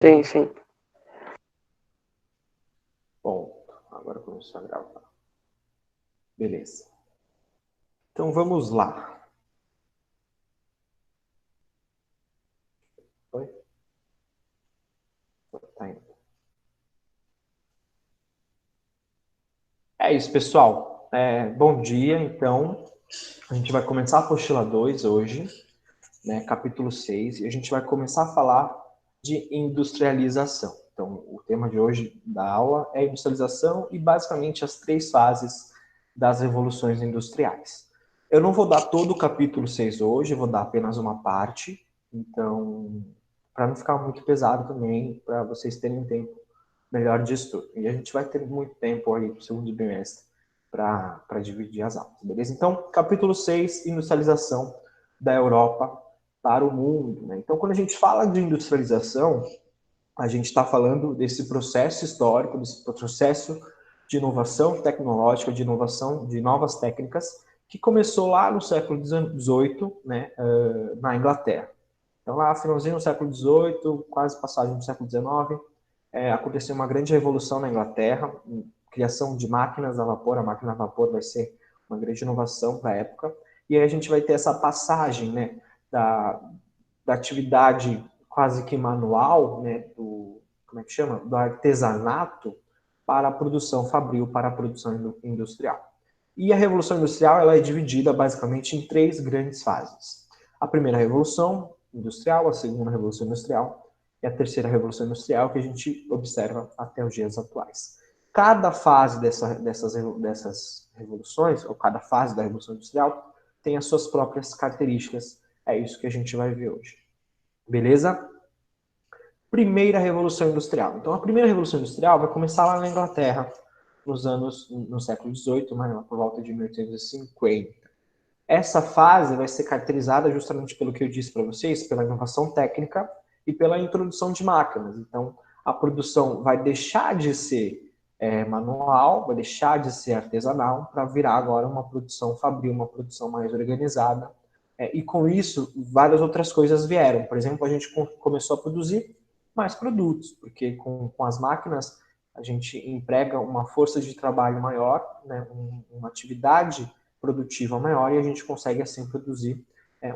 Sim, sim. Bom, agora começou a gravar. Beleza. Então vamos lá. Oi? Tá indo. É isso, pessoal. Bom dia, então. A gente vai começar a apostila 2 hoje, né, capítulo 6, e a gente vai começar a falar de industrialização. Então, o tema de hoje da aula é industrialização e basicamente as 3 fases das revoluções industriais. Eu não vou dar todo o capítulo 6 hoje, eu vou dar apenas uma parte, então, para não ficar muito pesado também, para vocês terem um tempo melhor de estudo. E a gente vai ter muito tempo aí no segundo bimestre para dividir as aulas, beleza? Então, capítulo 6, industrialização da Europa para o mundo. Né? Então, quando a gente fala de industrialização, a gente está falando desse processo histórico, desse processo de inovação tecnológica, de inovação de novas técnicas, que começou lá no século XVIII, né, na Inglaterra. Então, lá, finalzinho do século XVIII, quase passagem do século XIX, aconteceu uma grande revolução na Inglaterra, criação de máquinas a vapor. A máquina a vapor vai ser uma grande inovação para a época. E aí a gente vai ter essa passagem, né, da atividade quase que manual, né, como é que chama? Do artesanato para a produção fabril, para a produção industrial. E a Revolução Industrial ela é dividida basicamente em 3 grandes fases. A primeira Revolução Industrial, a segunda Revolução Industrial e a terceira Revolução Industrial, que a gente observa até os dias atuais. Cada fase dessas revoluções, ou cada fase da Revolução Industrial, tem as suas próprias características. É isso que a gente vai ver hoje. Beleza? Primeira Revolução Industrial. Então, a primeira Revolução Industrial vai começar lá na Inglaterra, no século XVIII, mas por volta de 1850. Essa fase vai ser caracterizada justamente pelo que eu disse para vocês, pela inovação técnica e pela introdução de máquinas. Então, a produção vai deixar de ser manual, vai deixar de ser artesanal, para virar agora uma produção fabril, uma produção mais organizada. E com isso, várias outras coisas vieram. Por exemplo, a gente começou a produzir mais produtos, porque com as máquinas a gente emprega uma força de trabalho maior, né, uma atividade produtiva maior, e a gente consegue assim produzir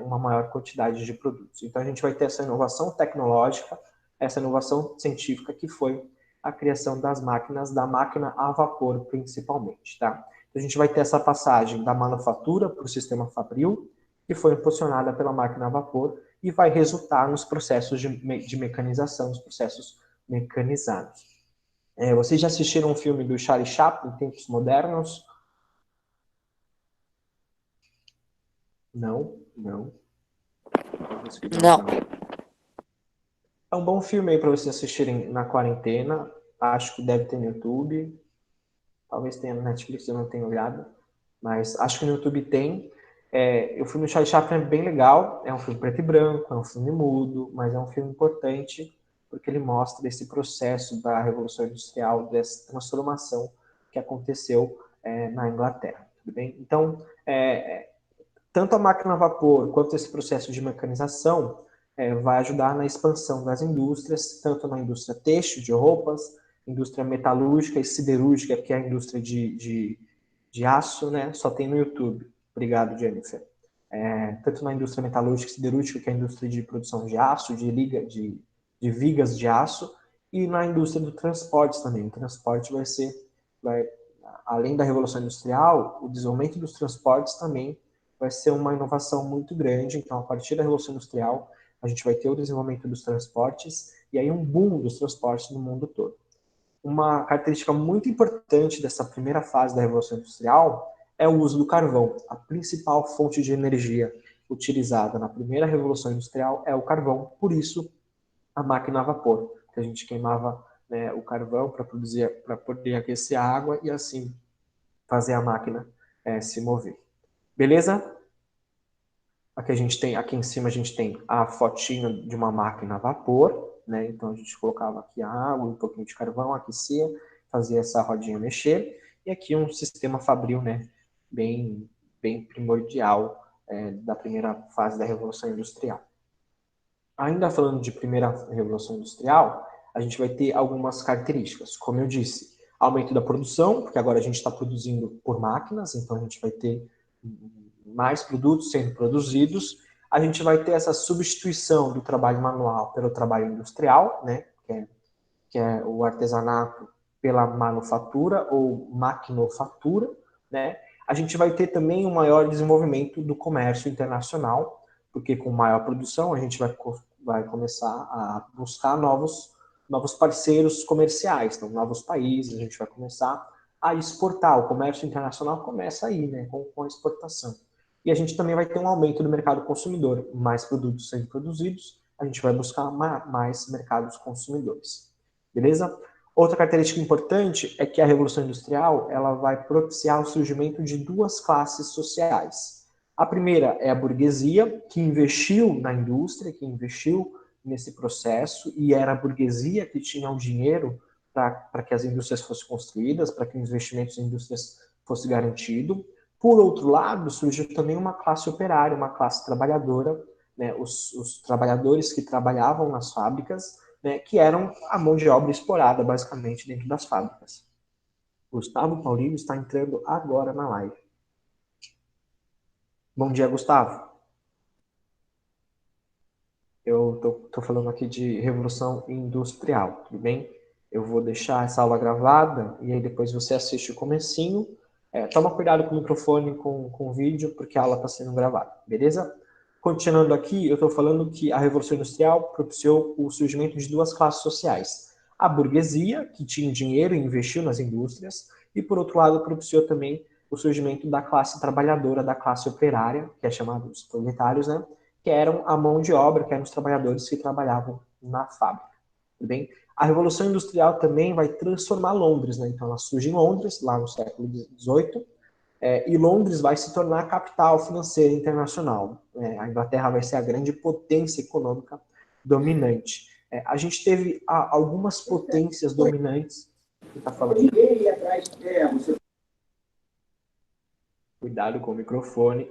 uma maior quantidade de produtos. Então a gente vai ter essa inovação tecnológica, essa inovação científica, que foi a criação das máquinas, da máquina a vapor principalmente, tá? Então a gente vai ter essa passagem da manufatura para o sistema fabril, que foi impulsionada pela máquina a vapor e vai resultar nos processos de mecanização, nos processos mecanizados. Vocês já assistiram um filme do Charlie Chaplin, Tempos Modernos? Não, não. Talvez que não Não. também. É um bom filme aí para vocês assistirem na quarentena. Acho que deve ter no YouTube. Talvez tenha no Netflix, eu não tenho olhado. Mas acho que no YouTube tem. O filme Charlie Chaplin é bem legal. É um filme preto e branco, é um filme mudo, mas é um filme importante porque ele mostra esse processo da Revolução Industrial, dessa transformação que aconteceu na Inglaterra. Tudo bem? Então, tanto a máquina a vapor quanto esse processo de mecanização vai ajudar na expansão das indústrias, tanto na indústria têxtil, de roupas, indústria metalúrgica e siderúrgica, que é a indústria de aço, né? Só tem no YouTube. Obrigado, Jennifer. Tanto na indústria metalúrgica e siderúrgica, que é a indústria de produção de aço, de vigas de aço, e na indústria do transporte também. O transporte além da Revolução Industrial, o desenvolvimento dos transportes também vai ser uma inovação muito grande. Então, a partir da Revolução Industrial, a gente vai ter o desenvolvimento dos transportes e aí um boom dos transportes no mundo todo. Uma característica muito importante dessa primeira fase da Revolução Industrial é o uso do carvão. A principal fonte de energia utilizada na primeira Revolução Industrial é o carvão, por isso a máquina a vapor, que a gente queimava, né, o carvão para poder aquecer a água e assim fazer a máquina se mover. Beleza? Aqui em cima a gente tem a fotinha de uma máquina a vapor, né? Então a gente colocava aqui a água, um pouquinho de carvão, aquecia, fazia essa rodinha mexer, e aqui um sistema fabril, né? Bem, bem primordial da primeira fase da Revolução Industrial. Ainda falando de primeira Revolução Industrial, a gente vai ter algumas características. Como eu disse, aumento da produção, porque agora a gente está produzindo por máquinas, então a gente vai ter mais produtos sendo produzidos. A gente vai ter essa substituição do trabalho manual pelo trabalho industrial, né, que é o artesanato pela manufatura ou maquinofatura, né? A gente vai ter também um maior desenvolvimento do comércio internacional, porque com maior produção a gente vai começar a buscar novos parceiros comerciais, então, novos países, a gente vai começar a exportar. O comércio internacional começa aí, né, com a exportação. E a gente também vai ter um aumento do mercado consumidor, mais produtos sendo produzidos, a gente vai buscar mais mercados consumidores. Beleza? Outra característica importante é que a Revolução Industrial ela vai propiciar o surgimento de duas classes sociais. A primeira é a burguesia, que investiu na indústria, que investiu nesse processo, e era a burguesia que tinha o dinheiro para que as indústrias fossem construídas, para que os investimentos em indústrias fossem garantidos. Por outro lado, surgiu também uma classe operária, uma classe trabalhadora, né, os trabalhadores que trabalhavam nas fábricas, né, que eram a mão de obra explorada, basicamente, dentro das fábricas. Gustavo Paulino está entrando agora na live. Bom dia, Gustavo. Eu tô falando aqui de Revolução Industrial, tudo bem? Eu vou deixar essa aula gravada e aí depois você assiste o comecinho. Toma cuidado com o microfone, com o vídeo, porque a aula está sendo gravada, beleza? Continuando aqui, eu estou falando que a Revolução Industrial propiciou o surgimento de duas classes sociais. A burguesia, que tinha dinheiro e investiu nas indústrias, e por outro lado propiciou também o surgimento da classe trabalhadora, da classe operária, que é chamada os proletários, né? Que eram a mão de obra, que eram os trabalhadores que trabalhavam na fábrica. Tudo bem? A Revolução Industrial também vai transformar Londres, né? Então ela surge em Londres, lá no século XVIII, e Londres vai se tornar a capital financeira internacional. A Inglaterra vai ser a grande potência econômica dominante. A gente teve algumas potências dominantes. Quem está falando? Cuidado com o microfone.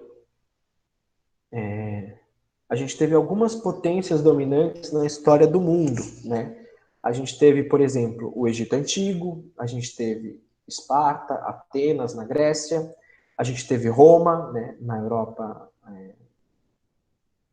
A gente teve algumas potências dominantes na história do mundo, né? A gente teve, por exemplo, o Egito Antigo, a gente teve Esparta, Atenas na Grécia, a gente teve Roma, né, na Europa,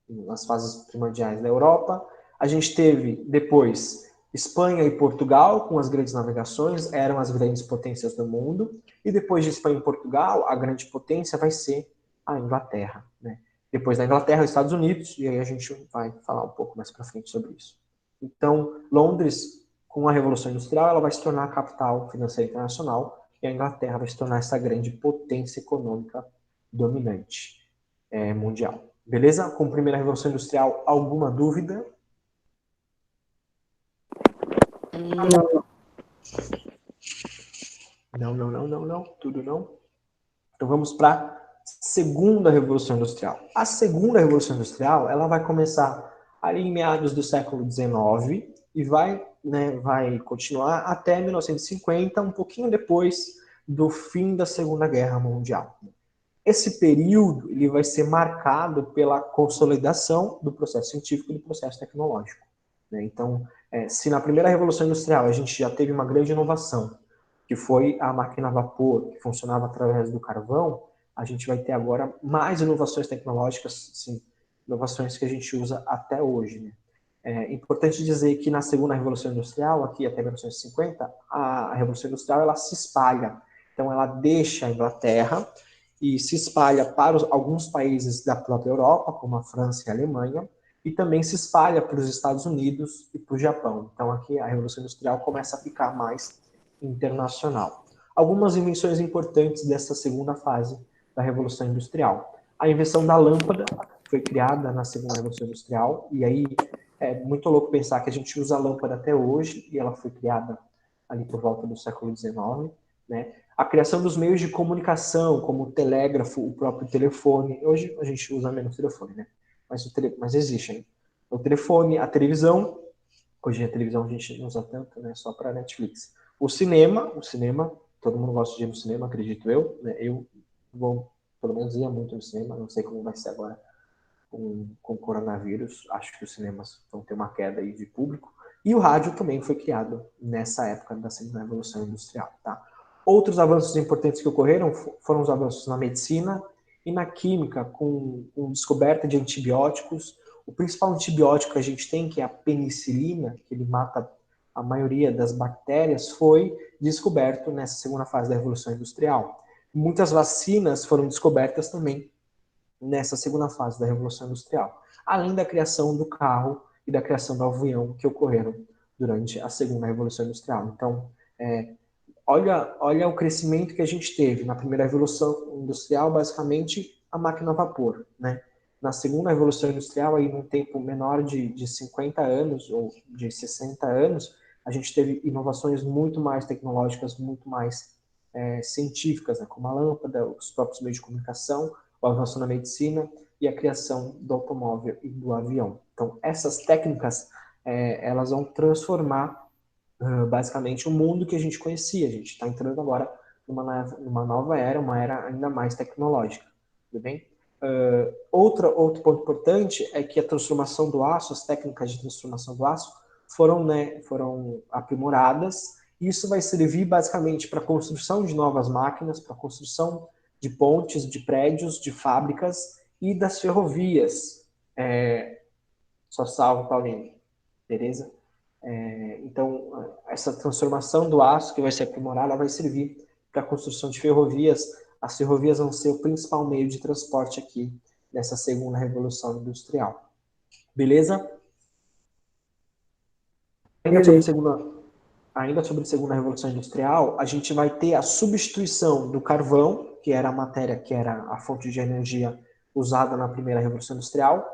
nas fases primordiais da Europa. A gente teve depois Espanha e Portugal com as grandes navegações, eram as grandes potências do mundo. E depois de Espanha e Portugal, a grande potência vai ser a Inglaterra, né? Depois da Inglaterra, os Estados Unidos, e aí a gente vai falar um pouco mais para frente sobre isso. Então, Londres, com a Revolução Industrial, ela vai se tornar a capital financeira internacional e a Inglaterra vai se tornar essa grande potência econômica dominante mundial. Beleza? Com a primeira Revolução Industrial, alguma dúvida? Não. Tudo não. Então vamos para a segunda Revolução Industrial. A segunda Revolução Industrial, ela vai começar ali em meados do século XIX e vai continuar até 1950, um pouquinho depois do fim da Segunda Guerra Mundial. Esse período ele vai ser marcado pela consolidação do processo científico e do processo tecnológico, né? Então, se na primeira Revolução Industrial a gente já teve uma grande inovação, que foi a máquina a vapor, que funcionava através do carvão, a gente vai ter agora mais inovações tecnológicas, sim, inovações que a gente usa até hoje, né? É importante dizer que na segunda Revolução Industrial, aqui até 1950, a Revolução Industrial ela se espalha. Então, ela deixa a Inglaterra e se espalha para alguns países da própria Europa, como a França e a Alemanha, e também se espalha para os Estados Unidos e para o Japão. Então, aqui a Revolução Industrial começa a ficar mais internacional. Algumas invenções importantes dessa segunda fase da Revolução Industrial. A invenção da lâmpada foi criada na segunda Revolução Industrial, e aí é muito louco pensar que a gente usa a lâmpada até hoje, e ela foi criada ali por volta do século XIX, né? A criação dos meios de comunicação, como o telégrafo, o próprio telefone. Hoje a gente usa menos telefone, né? Mas existe ainda. O telefone, a televisão. Hoje a televisão a gente não usa tanto, né? Só para Netflix. O cinema, todo mundo gosta de ir no cinema, acredito eu, né? Eu vou, pelo menos ia muito no cinema, não sei como vai ser agora com o coronavírus. Acho que os cinemas vão ter uma queda aí de público. E o rádio também foi criado nessa época da segunda revolução industrial, tá? Outros avanços importantes que ocorreram foram os avanços na medicina e na química, com descoberta de antibióticos. O principal antibiótico que a gente tem, que é a penicilina, que ele mata a maioria das bactérias, foi descoberto nessa segunda fase da Revolução Industrial. Muitas vacinas foram descobertas também nessa segunda fase da Revolução Industrial, além da criação do carro e da criação do avião que ocorreram durante a segunda Revolução Industrial. Então, olha o crescimento que a gente teve na primeira Revolução Industrial, basicamente a máquina a vapor, né? Na segunda Revolução Industrial, aí num tempo menor de 50 anos ou de 60 anos, a gente teve inovações muito mais tecnológicas, muito mais científicas, né? Como a lâmpada, os próprios meios de comunicação, o avanço na medicina e a criação do automóvel e do avião. Então, essas técnicas, elas vão transformar basicamente o mundo que a gente conhecia. A gente está entrando agora numa nova era, uma era ainda mais tecnológica. Tudo bem? Outro ponto importante é que a transformação do aço, as técnicas de transformação do aço, foram aprimoradas. E isso vai servir basicamente para a construção de novas máquinas, para a construção de pontes, de prédios, de fábricas e das ferrovias. Só salvo, Paulinho. Beleza? Então, essa transformação do aço que vai ser aprimorada vai servir para a construção de ferrovias. As ferrovias vão ser o principal meio de transporte aqui nessa segunda revolução industrial. Beleza? Ainda sobre Beleza. a segunda revolução industrial, a gente vai ter a substituição do carvão, que era a matéria, que era a fonte de energia usada na primeira revolução industrial,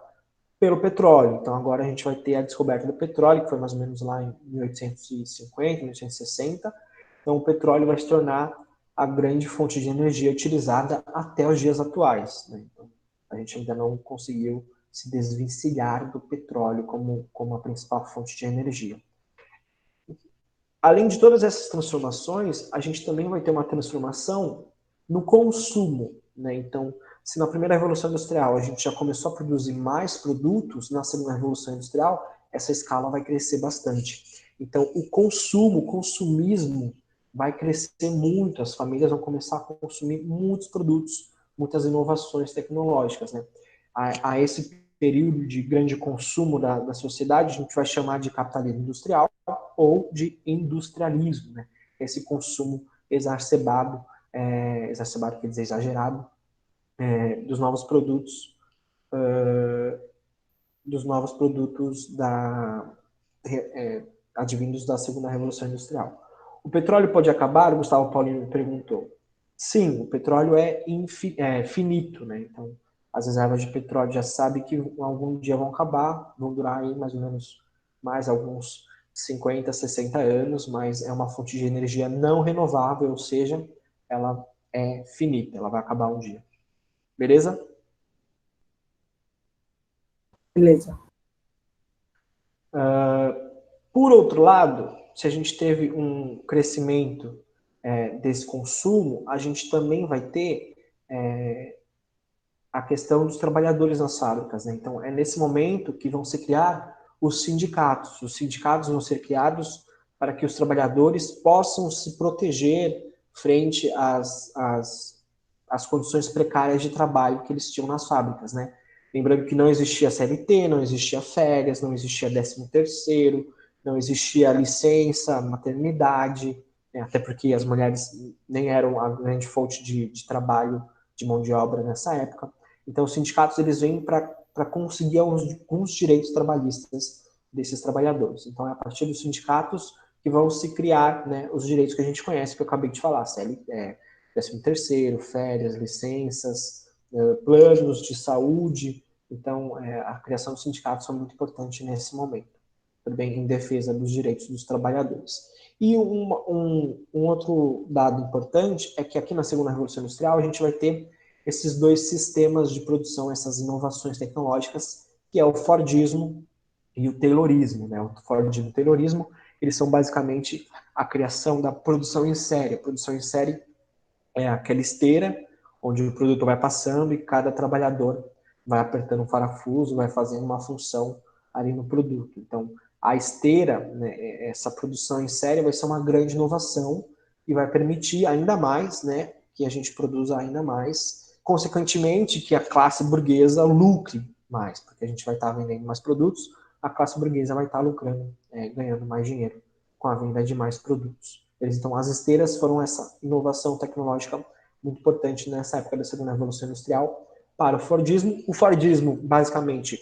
pelo petróleo. Então agora a gente vai ter a descoberta do petróleo, que foi mais ou menos lá em 1850, 1860. Então o petróleo vai se tornar a grande fonte de energia utilizada até os dias atuais, né? Então, a gente ainda não conseguiu se desvencilhar do petróleo como a principal fonte de energia. Além de todas essas transformações, a gente também vai ter uma transformação no consumo, né? Então, se na primeira revolução industrial a gente já começou a produzir mais produtos, na segunda revolução industrial essa escala vai crescer bastante. Então, o consumo, o consumismo vai crescer muito, as famílias vão começar a consumir muitos produtos, muitas inovações tecnológicas, né? A esse período de grande consumo da sociedade, a gente vai chamar de capitalismo industrial ou de industrialismo, né? Esse consumo exacerbado, exacerbado quer dizer exagerado, dos novos produtos, advindos da segunda revolução industrial. O petróleo pode acabar? O Gustavo Paulino me perguntou. Sim, o petróleo é finito, né? Então, as reservas de petróleo já sabe que algum dia vão acabar, vão durar aí mais ou menos mais alguns 50, 60 anos, mas é uma fonte de energia não renovável, ou seja, ela é finita, ela vai acabar um dia. Beleza? Beleza. Por outro lado, se a gente teve um crescimento desse consumo, a gente também vai ter a questão dos trabalhadores nas fábricas, né? Então, é nesse momento que vão se criar os sindicatos. Os sindicatos vão ser criados para que os trabalhadores possam se proteger frente às condições precárias de trabalho que eles tinham nas fábricas, né? Lembrando que não existia CLT, não existia férias, não existia 13º, não existia licença, maternidade, né? Até porque as mulheres nem eram a grande fonte de trabalho de mão de obra nessa época. Então, os sindicatos eles vêm para conseguir alguns direitos trabalhistas desses trabalhadores. Então, é a partir dos sindicatos que vão se criar, né, os direitos que a gente conhece, que eu acabei de falar, 13º, férias, licenças, planos de saúde. Então, a criação dos sindicatos foi muito importante nesse momento, também em defesa dos direitos dos trabalhadores. E um outro dado importante é que aqui na segunda revolução industrial a gente vai ter esses dois sistemas de produção, essas inovações tecnológicas, que é o Fordismo e o Taylorismo, né? O Fordismo e o Taylorismo, eles são basicamente a criação da produção em série. A produção em série é aquela esteira onde o produto vai passando e cada trabalhador vai apertando um parafuso, vai fazendo uma função ali no produto. Então, a esteira, né, essa produção em série vai ser uma grande inovação e vai permitir ainda mais, né, que a gente produza ainda mais, consequentemente que a classe burguesa lucre mais, porque a gente vai estar vendendo mais produtos, a classe burguesa vai estar lucrando, ganhando mais dinheiro com a venda de mais produtos. Então, as esteiras foram essa inovação tecnológica muito importante nessa época da segunda revolução industrial para o Fordismo. O Fordismo, basicamente,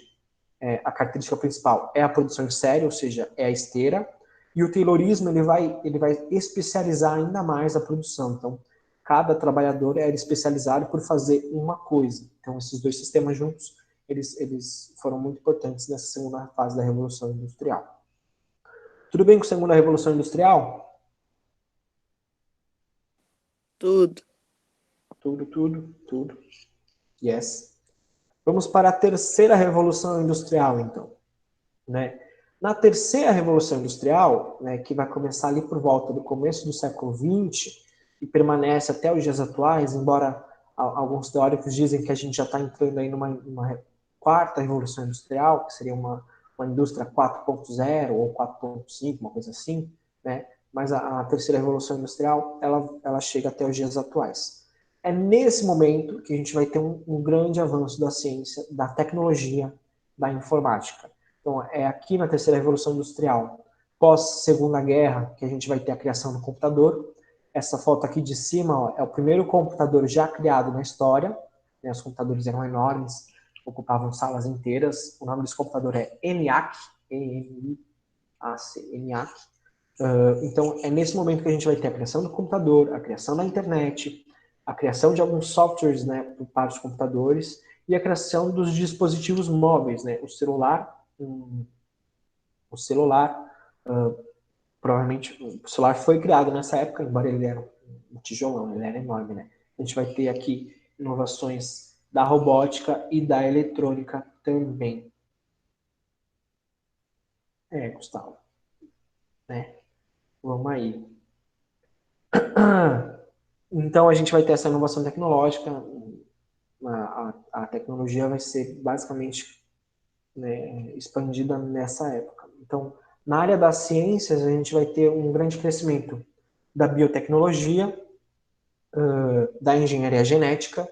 a característica principal é a produção em série, ou seja, é a esteira, e o Taylorismo ele vai especializar ainda mais a produção. Então, cada trabalhador era especializado por fazer uma coisa. Então, esses dois sistemas juntos, eles foram muito importantes nessa segunda fase da Revolução Industrial. Tudo bem com a segunda Revolução Industrial? Tudo. Tudo. Yes. Vamos para a terceira Revolução Industrial, então. Né? Na terceira Revolução Industrial, né, que vai começar ali por volta do começo do século XX e permanece até os dias atuais, embora alguns teóricos dizem que a gente já está entrando aí numa quarta Revolução Industrial, que seria uma indústria 4.0 ou 4.5, uma coisa assim, né? Mas a terceira Revolução Industrial, ela chega até os dias atuais. É nesse momento que a gente vai ter um grande avanço da ciência, da tecnologia, da informática. Então, é aqui na terceira revolução industrial, pós Segunda Guerra, que a gente vai ter a criação do computador. Essa foto aqui de cima, ó, é o primeiro computador já criado na história. Né, os computadores eram enormes, ocupavam salas inteiras. O nome desse computador é ENIAC, E-N-I-A-C, ENIAC. Então, é nesse momento que a gente vai ter a criação do computador, a criação da internet, a criação de alguns softwares, né, para os computadores e a criação dos dispositivos móveis, né, o celular, provavelmente, o celular foi criado nessa época, embora ele era um tijolão, ele era enorme, né? A gente vai ter aqui inovações da robótica e da eletrônica também. Gustavo, né? Vamos aí. Então, a gente vai ter essa inovação tecnológica, a tecnologia vai ser basicamente, né, expandida nessa época. Então, na área das ciências, a gente vai ter um grande crescimento da biotecnologia, da engenharia genética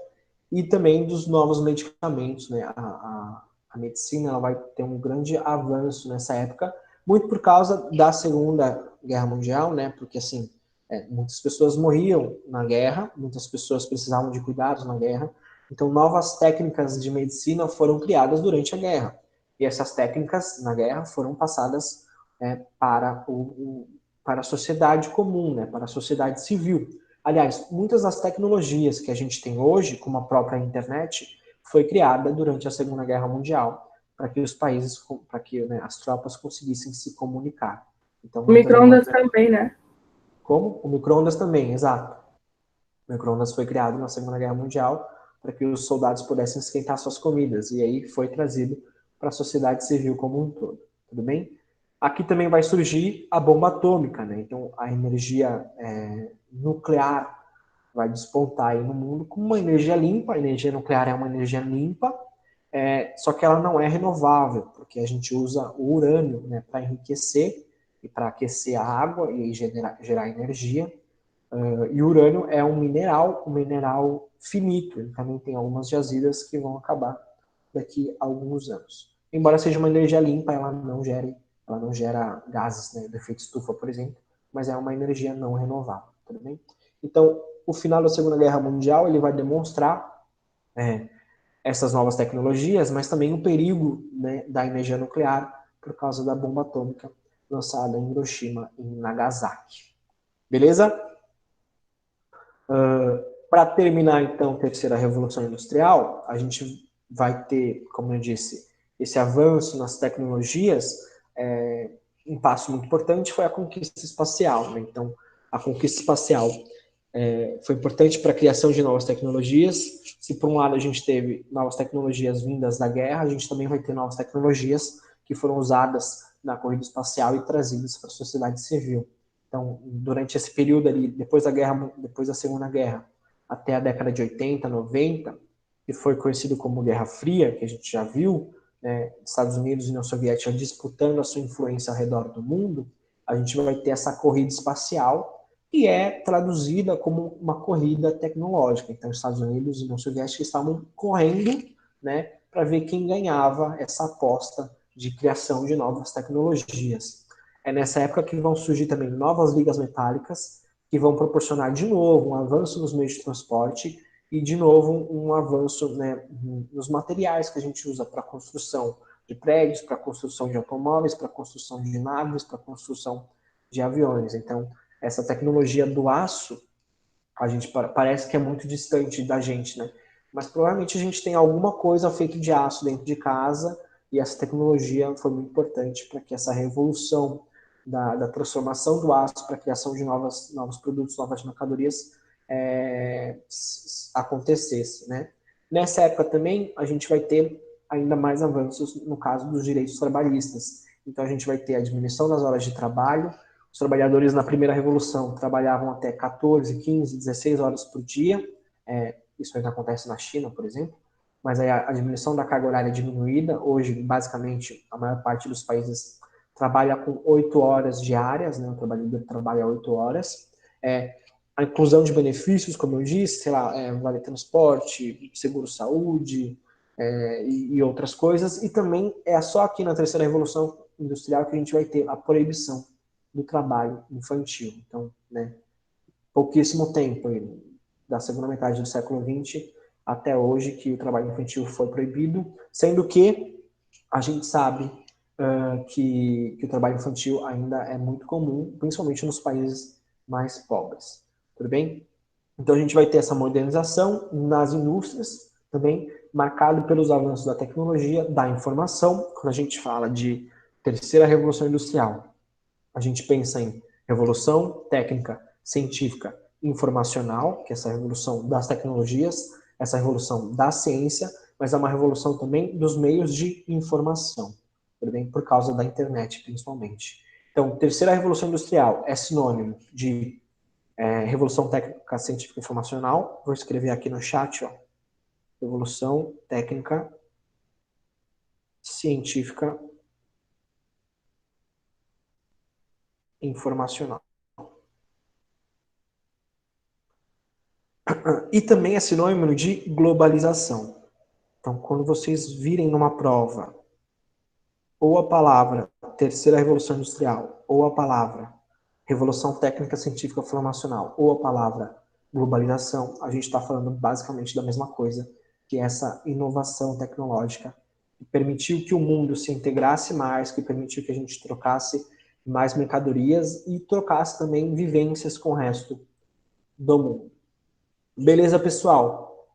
e também dos novos medicamentos. Né? A medicina ela vai ter um grande avanço nessa época, muito por causa da Segunda Guerra Mundial, né? Porque assim, muitas pessoas morriam na guerra, muitas pessoas precisavam de cuidados na guerra, então novas técnicas de medicina foram criadas durante a guerra. E essas técnicas na guerra foram passadas para a sociedade comum, né? Para a sociedade civil. Aliás, muitas das tecnologias que a gente tem hoje, como a própria internet, foi criada durante a Segunda Guerra Mundial para que os países, para que, né, as tropas conseguissem se comunicar. Então, O muitas micro-ondas inovações. também, né? Como? O micro-ondas também, exato. O micro-ondas foi criado na Segunda Guerra Mundial para que os soldados pudessem esquentar suas comidas, e aí foi trazido para a sociedade civil como um todo. Tudo bem? Aqui também vai surgir a bomba atômica, né? Então, a energia nuclear vai despontar aí no mundo como uma energia limpa. A energia nuclear é uma energia limpa, só que ela não é renovável, porque a gente usa o urânio, né, para enriquecer e para aquecer a água e gerar energia. E o urânio é um mineral finito. Ele também tem algumas jazidas que vão acabar daqui a alguns anos. Embora seja uma energia limpa, ela não gera gases, né, do efeito estufa, por exemplo, mas é uma energia não renovável, tudo bem? Então, o final da Segunda Guerra Mundial ele vai demonstrar essas novas tecnologias, mas também o perigo, né, da energia nuclear por causa da bomba atômica lançada em Hiroshima e Nagasaki. Beleza? Para terminar, então, a terceira revolução industrial, a gente vai ter, como eu disse, esse avanço nas tecnologias. Um passo muito importante foi a conquista espacial. Né? Então, a conquista espacial foi importante para a criação de novas tecnologias. Se por um lado a gente teve novas tecnologias vindas da guerra, a gente também vai ter novas tecnologias que foram usadas na corrida espacial e trazidas para a sociedade civil. Então, durante esse período ali, depois da Segunda Guerra, até a década de 80, 90, que foi conhecido como Guerra Fria, que a gente já viu, né, Estados Unidos e União Soviética disputando a sua influência ao redor do mundo, a gente vai ter essa corrida espacial, que é traduzida como uma corrida tecnológica. Então, Estados Unidos e União Soviética estavam correndo, né, para ver quem ganhava essa aposta de criação de novas tecnologias. É nessa época que vão surgir também novas ligas metálicas, que vão proporcionar de novo um avanço nos meios de transporte e, de novo, um avanço, né, nos materiais que a gente usa para a construção de prédios, para a construção de automóveis, para a construção de naves, para a construção de aviões. Então, essa tecnologia do aço, a gente parece que é muito distante da gente, né? Mas provavelmente a gente tem alguma coisa feita de aço dentro de casa e essa tecnologia foi muito importante para que essa revolução da transformação do aço para a criação de novos produtos, novas mercadorias acontecesse, né? Nessa época também a gente vai ter ainda mais avanços no caso dos direitos trabalhistas. Então a gente vai ter a diminuição das horas de trabalho. Os trabalhadores na primeira revolução trabalhavam até 14, 15, 16 horas por dia. Isso ainda acontece na China, por exemplo. Mas aí a diminuição da carga horária é diminuída. Hoje, basicamente, a maior parte dos países trabalha com 8 horas diárias, né? O trabalhador trabalha 8 horas. A inclusão de benefícios, como eu disse, sei lá, vale transporte, seguro-saúde e outras coisas. E também é só aqui na terceira revolução industrial que a gente vai ter a proibição do trabalho infantil. Então, né, pouquíssimo tempo, da segunda metade do século XX até hoje, que o trabalho infantil foi proibido, sendo que a gente sabe que o trabalho infantil ainda é muito comum, principalmente nos países mais pobres. Tudo bem? Então a gente vai ter essa modernização nas indústrias, também marcado pelos avanços da tecnologia, da informação. Quando a gente fala de terceira revolução industrial, a gente pensa em revolução técnica, científica, informacional, que é essa revolução das tecnologias, essa revolução da ciência, mas é uma revolução também dos meios de informação, por causa da internet, principalmente. Então, terceira revolução industrial é sinônimo de revolução técnica, científica e informacional. Vou escrever aqui no chat, ó, revolução técnica, científica, informacional. E também é sinônimo de globalização. Então, quando vocês virem numa prova ou a palavra terceira revolução industrial, ou a palavra revolução técnica, científica, informacional, ou a palavra globalização, a gente está falando basicamente da mesma coisa, que é essa inovação tecnológica que permitiu que o mundo se integrasse mais, que permitiu que a gente trocasse mais mercadorias e trocasse também vivências com o resto do mundo. Beleza, pessoal?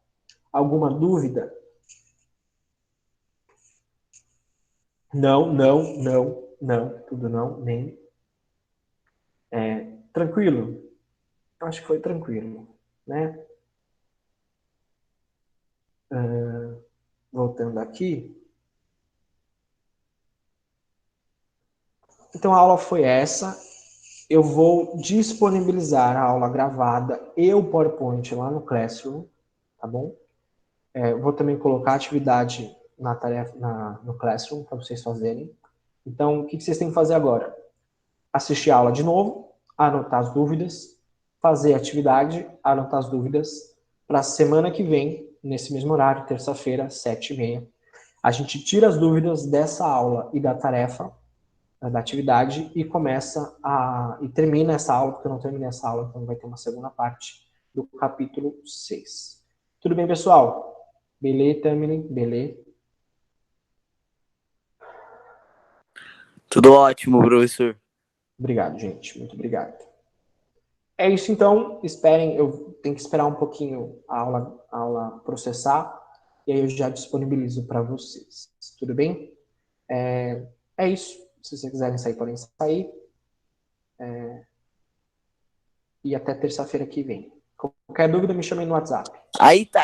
Alguma dúvida? Não, não, não, não, tudo não, nem. Tranquilo? Acho que foi tranquilo, né? Voltando aqui. Então a aula foi essa. Eu vou disponibilizar a aula gravada e o PowerPoint lá no Classroom, tá bom? Eu vou também colocar a atividade na tarefa no Classroom para vocês fazerem. Então, o que vocês têm que fazer agora? Assistir a aula de novo, anotar as dúvidas, fazer a atividade, anotar as dúvidas, para a semana que vem, nesse mesmo horário, terça-feira, 7h30, a gente tira as dúvidas dessa aula e da tarefa, da atividade, e e termina essa aula, porque eu não terminei essa aula, então vai ter uma segunda parte do capítulo 6. Tudo bem, pessoal? Beleza, Tamily? Beleza? Tudo ótimo, professor. Obrigado, gente. Muito obrigado. É isso, então. Esperem, eu tenho que esperar um pouquinho a aula processar, e aí eu já disponibilizo para vocês. Tudo bem? É isso. Se vocês quiserem sair, podem sair. E até terça-feira que vem. Qualquer dúvida, me chamem no WhatsApp. Aí tá.